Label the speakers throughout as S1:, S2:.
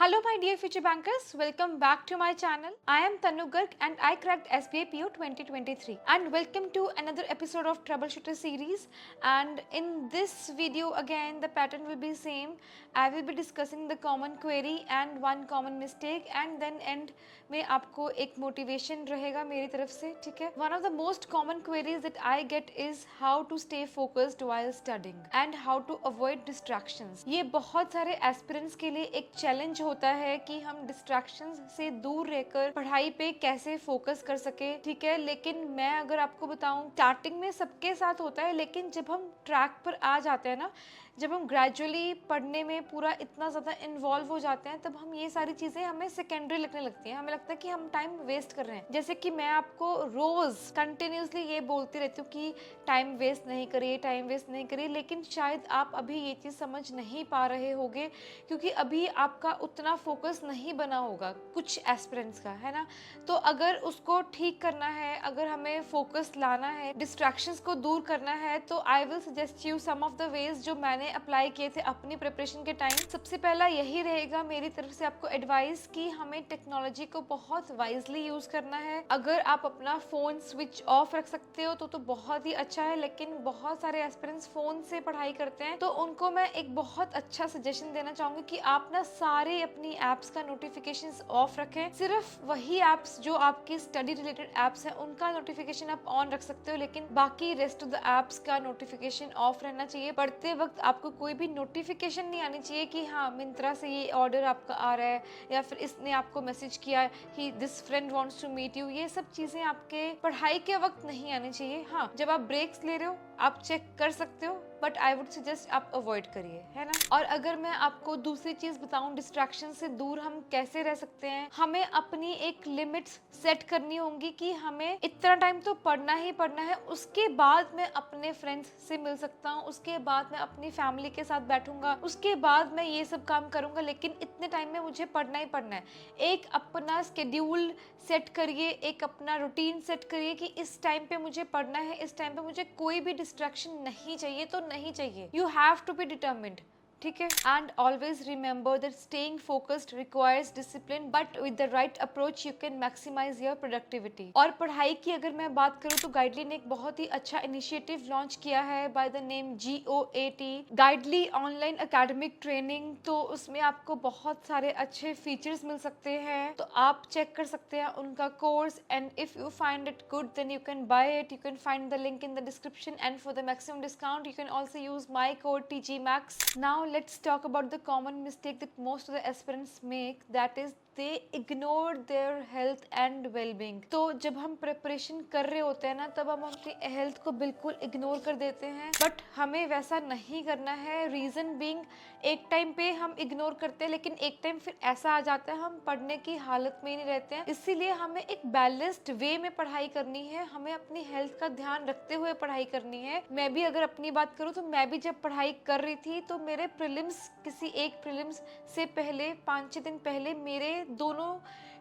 S1: Hello my dear future bankers, welcome back to my channel. I am Tanu Garg and I cracked SBI PO 2023 and welcome to another episode of Troubleshooter series. And in this video again the pattern will be same. I will be discussing the common query and one common mistake and then end में आपको एक motivation रहेगा मेरी तरफ से, ठीक है. One of the most common queries that I get is how to stay focused while studying and how to avoid distractions. ये बहुत सारे एस्पिरेंट्स के लिए एक चैलेंज होता है कि हम डिस्ट्रैक्शंस से दूर रहकर पढ़ाई पे कैसे फोकस कर सके, ठीक है. लेकिन मैं अगर आपको बताऊं, स्टार्टिंग में सबके साथ होता है, लेकिन जब हम ट्रैक पर आ जाते हैं ना, जब हम ग्रेजुअली पढ़ने में पूरा इतना ज़्यादा इन्वॉल्व हो जाते हैं, तब हम ये सारी चीज़ें हमें सेकेंडरी लगने लगती हैं. हमें लगता है कि हम टाइम वेस्ट कर रहे हैं. जैसे कि मैं आपको रोज़ कंटिन्यूसली ये बोलती रहती हूँ कि टाइम वेस्ट नहीं करिए, टाइम वेस्ट नहीं करिए, लेकिन शायद आप अभी ये चीज़ समझ नहीं पा रहे होगे क्योंकि अभी आपका उतना फोकस नहीं बना होगा कुछ एस्पिरेंट्स का, है ना. तो अगर उसको ठीक करना है, अगर हमें फोकस लाना है, डिस्ट्रैक्शंस को दूर करना है, तो I will suggest you some of the ways जो मैंने अप्लाई किए थे अपनी प्रिपरेशन के टाइम. सबसे पहला यही रहेगा मेरी तरफ से आपको एडवाइस कि हमें टेक्नोलॉजी को बहुत वाइजली यूज करना है. अगर आप अपना फोन स्विच ऑफ रख सकते हो तो बहुत ही अच्छा है, लेकिन बहुत सारे एस्पिरेंट्स फोन से पढ़ाई करते हैं, तो उनको मैं एक बहुत अच्छा सजेशन देना चाहूंगी कि आप ना सारे अपनी एप्स का नोटिफिकेशंस ऑफ रखें. सिर्फ वही एप्स जो आपकी स्टडी रिलेटेड एप्स हैं उनका नोटिफिकेशन आप ऑन रख सकते हो, लेकिन बाकी रेस्ट ऑफ द एप्स का नोटिफिकेशन ऑफ रहना चाहिए. पढ़ते वक्त आपको कोई भी नोटिफिकेशन नहीं आनी चाहिए कि हाँ मिंत्रा से ये ऑर्डर आपका आ रहा है या फिर इसने आपको मैसेज किया hi this friend wants to meet you. ये सब चीजें आपके पढ़ाई के वक्त नहीं आनी चाहिए. हाँ, जब आप ब्रेक्स ले रहे हो आप चेक कर सकते हो, बट आई वुड सजेस्ट आप अवॉइड करिए, है ना. और अगर मैं आपको दूसरी चीज बताऊं, डिस्ट्रैक्शन से दूर हम कैसे रह सकते हैं, हमें अपनी एक लिमिट्स सेट करनी होंगी कि हमें इतना टाइम तो पढ़ना ही पढ़ना है. उसके बाद मैं अपने फ्रेंड्स से मिल सकता हूँ, उसके बाद मैं अपनी फैमिली के साथ बैठूंगा, उसके बाद मैं ये सब काम करूंगा, लेकिन इतने टाइम में मुझे पढ़ना ही पढ़ना है. एक अपना स्केड्यूल सेट करिए, एक अपना रूटीन सेट करिए कि इस टाइम पे मुझे पढ़ना है, इस टाइम पे मुझे कोई भी डिस्ट्रैक्शन नहीं चाहिए तो नहीं चाहिए. You have to be determined, ठीक है. And always remember that staying focused requires discipline, but with the right approach you can maximise your productivity. और पढ़ाई की अगर मैं बात करूँ तो गाइडली ने एक बहुत ही अच्छा इनिशिएटिव लॉन्च किया है by the name GOAT, गाइडली online academic training. तो उसमें आपको बहुत सारे अच्छे फीचर्स मिल सकते हैं, तो आप चेक कर सकते हैं उनका course. And if you find it good then you can buy it. You can find the link in the description and for the maximum discount you can also use my code TGMAX. Now let's talk about the common mistake that most of the aspirants make, that is they ignore their health and well-being. तो जब हम preparation कर रहे होते हैं ना, तब हम अपनी हेल्थ को बिल्कुल इग्नोर कर देते हैं, बट हमें वैसा नहीं करना है. रीजन बीइंग, एक टाइम पे हम इग्नोर करते हैं, लेकिन एक टाइम फिर ऐसा आ जाता है हम पढ़ने की हालत में ही नहीं रहते हैं. इसीलिए हमें एक बैलेंस्ड वे में पढ़ाई करनी है, हमें अपनी हेल्थ का ध्यान रखते हुए पढ़ाई करनी है. मैं भी अगर अपनी बात करूँ तो मैं भी जब पढ़ाई कर रही थी तो मेरे प्रीलिम्स, किसी एक प्रीलिम्स से पहले 5-6 दिन पहले मेरे दोनों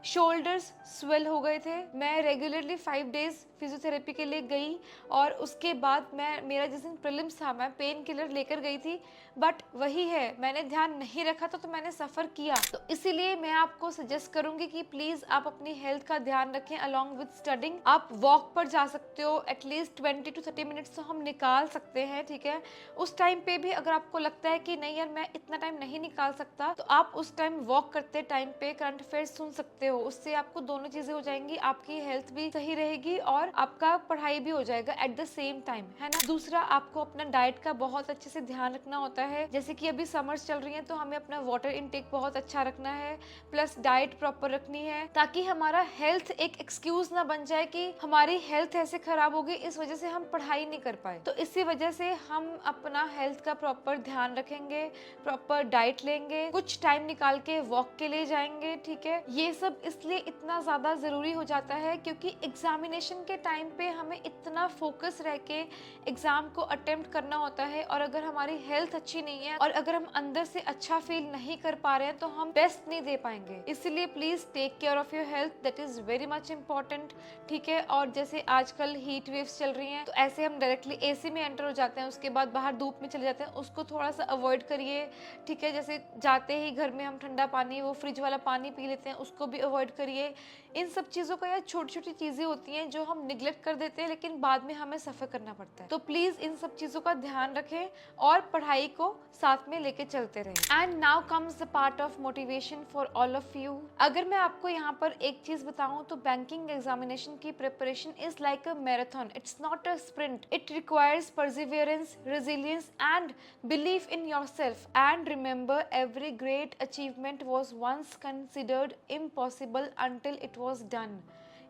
S1: शोल्डर्स स्वेल हो गए थे. मैं रेगुलरली 5 डेज फिजियोथेरेपी के लिए गई और उसके बाद मेरा जिस दिन प्रीलिम्स था मैं पेन किलर लेकर गई थी, बट वही है, मैंने ध्यान नहीं रखा तो मैंने सफ़र किया. तो इसीलिए मैं आपको सजेस्ट करूंगी कि प्लीज़ आप अपनी हेल्थ का ध्यान रखें अलॉन्ग विद स्टडिंग. आप वॉक पर जा सकते हो, एटलीस्ट 20 to 30 मिनट्स तो हम निकाल सकते हैं, ठीक है. उस टाइम पे भी अगर आपको लगता है कि नहीं यार मैं इतना टाइम नहीं निकाल सकता, तो आप उस टाइम वॉक करते टाइम पे करंट अफेयर्स सुन सकते हो. उससे आपको दोनों चीज़ें हो जाएंगी, आपकी हेल्थ भी सही रहेगी और आपका पढ़ाई भी हो जाएगा एट द सेम टाइम, है ना. दूसरा, आपको अपना डाइट का बहुत अच्छे से ध्यान रखना होता है. जैसे कि अभी समर्स चल रही हैं तो हमें अपना वाटर इनटेक बहुत अच्छा रखना है, प्लस डाइट प्रॉपर रखनी है, ताकि हमारा हेल्थ एक एक्सक्यूज ना बन जाए कि हमारी हेल्थ ऐसे खराब होगी इस वजह से हम पढ़ाई नहीं कर पाए. तो इसी वजह से हम अपना हेल्थ का प्रॉपर ध्यान रखेंगे, प्रॉपर डाइट लेंगे, कुछ टाइम निकाल के वॉक के लिए जाएंगे, ठीक है. ये सब इसलिए इतना ज़्यादा ज़रूरी हो जाता है क्योंकि एग्जामिनेशन के टाइम पे हमें इतना फोकस रह के एग्ज़ाम को अटेम्प्ट करना होता है, और अगर हमारी हेल्थ अच्छी नहीं है और अगर हम अंदर से अच्छा फील नहीं कर पा रहे हैं तो हम बेस्ट नहीं दे पाएंगे। इसीलिए please take care of your health, that is very much important. ठीक है, और जैसे आजकल हीट वेव्स चल रही हैं तो ऐसे हम डायरेक्टली एसी में एंटर हो जाते हैं, उसके बाद बाहर धूप में चले जाते हैं, उसको थोड़ा सा अवॉइड करिए। ठीक है, जैसे जाते ही घर में हम ठंडा पानी, वो फ्रिज वाला पानी पी लेते हैं, उसको भी अवॉइड करिए। इन सब चीज़ों का, यार छोटी छोटी चीज़ें होती हैं जो हम निगलेक्ट कर देते हैं लेकिन बाद में हमें सफ़र करना पड़ता है। तो प्लीज़ इन सब चीज़ों का ध्यान रखें और पढ़ाई को साथ में लेके चलते रहें। And now comes the part of motivation for all of you. अगर मैं आपको यहाँ पर एक चीज़ बताऊँ तो बैंकिंग एग्जामिनेशन की preparation is like a marathon, it's not a sprint. It requires Perseverance, resilience and belief in yourself. And remember, every great achievement was once considered impossible until it was done.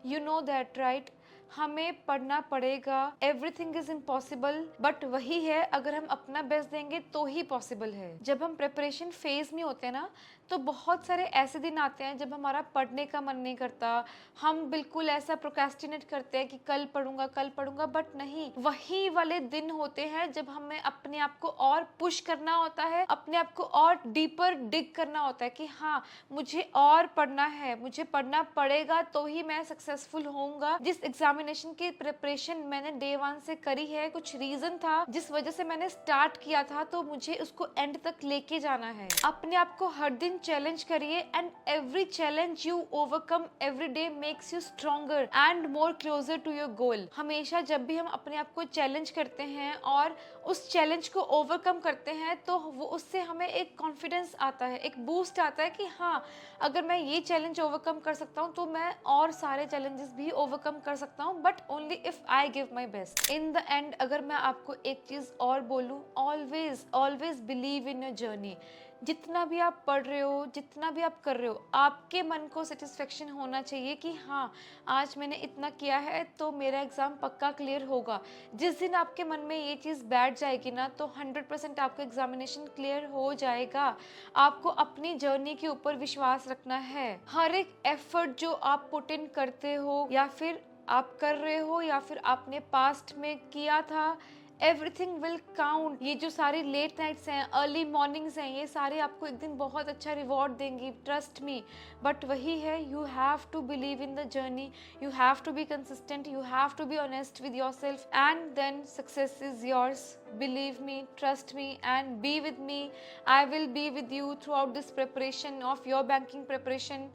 S1: You know that, right? हमें पढ़ना पड़ेगा, everything is impossible, but वही है अगर हम अपना best देंगे तो ही पॉसिबल है। जब हम प्रिपरेशन फेज में होते हैं ना तो बहुत सारे ऐसे दिन आते हैं जब हमारा पढ़ने का मन नहीं करता, हम बिल्कुल ऐसा प्रोक्रेस्टिनेट करते हैं कि कल पढ़ूंगा, बट नहीं, वही वाले दिन होते हैं जब हमें अपने आप को और पुश करना होता है, अपने आप को और डीपर डिग करना होता है कि हाँ मुझे और पढ़ना है, मुझे पढ़ना पड़ेगा तो ही मैं सक्सेसफुल होऊंगा। जिस एग्जामिनेशन की प्रिपरेशन मैंने डे 1 से करी है, कुछ रीजन था जिस वजह से मैंने स्टार्ट किया था, तो मुझे उसको एंड तक लेके जाना है। अपने आप को हर दिन चैलेंज करिए, and every challenge you overcome every day makes you stronger and more closer to your goal. हमेशा जब भी हम अपने आप को चैलेंज करते हैं और उस चैलेंज को ओवरकम करते हैं तो वो उससे हमें एक कॉन्फिडेंस आता है, एक बूस्ट आता है कि हाँ अगर मैं ये चैलेंज ओवरकम कर सकता हूँ तो मैं और सारे चैलेंजेस भी ओवरकम कर सकता हूँ, but only if I give my best. In the end अगर मैं आपको एक चीज़ और बोलूँ, always believe in your journey. जितना भी आप पढ़ रहे हो, जितना भी आप कर रहे हो, आपके मन को सेटिस्फेक्शन होना चाहिए कि हाँ आज मैंने इतना किया है तो मेरा एग्ज़ाम पक्का क्लियर होगा। जिस दिन आपके मन में ये चीज़ बैठ जाएगी ना तो 100% आपका एग्जामिनेशन क्लियर हो जाएगा। आपको अपनी जर्नी के ऊपर विश्वास रखना है। हर एक एफर्ट जो आप पुट इन करते हो या फिर आप कर रहे हो या फिर आपने पास्ट में किया था, एवरीथिंग विल काउंट। ये जो सारी लेट नाइट्स हैं, अर्ली मॉर्निंग्स हैं, ये सारे आपको एक दिन बहुत अच्छा रिवॉर्ड देंगी, ट्रस्ट मी। बट वही है, you have to believe in the journey, you have to be consistent, you have to be honest with your self, and then success is yours. Believe me, trust me and be with me. I will be with you throughout this preparation of your banking preparation.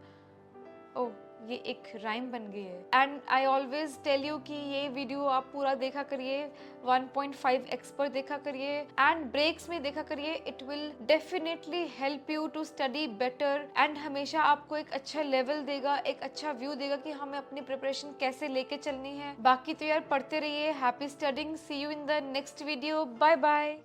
S1: Oh, ये एक rhyme बन गई है। And I always tell you कि ये video आप पूरा देखा करिए, 1.5x पर देखा करिए एंड ब्रेक्स में देखा करिए। It will definitely help you to study better and हमेशा आपको एक अच्छा लेवल देगा, एक अच्छा व्यू देगा कि हमें अपनी प्रिपरेशन कैसे लेके चलनी है। बाकी तो यार पढ़ते रहिए। Happy studying, see you in the next video, bye bye.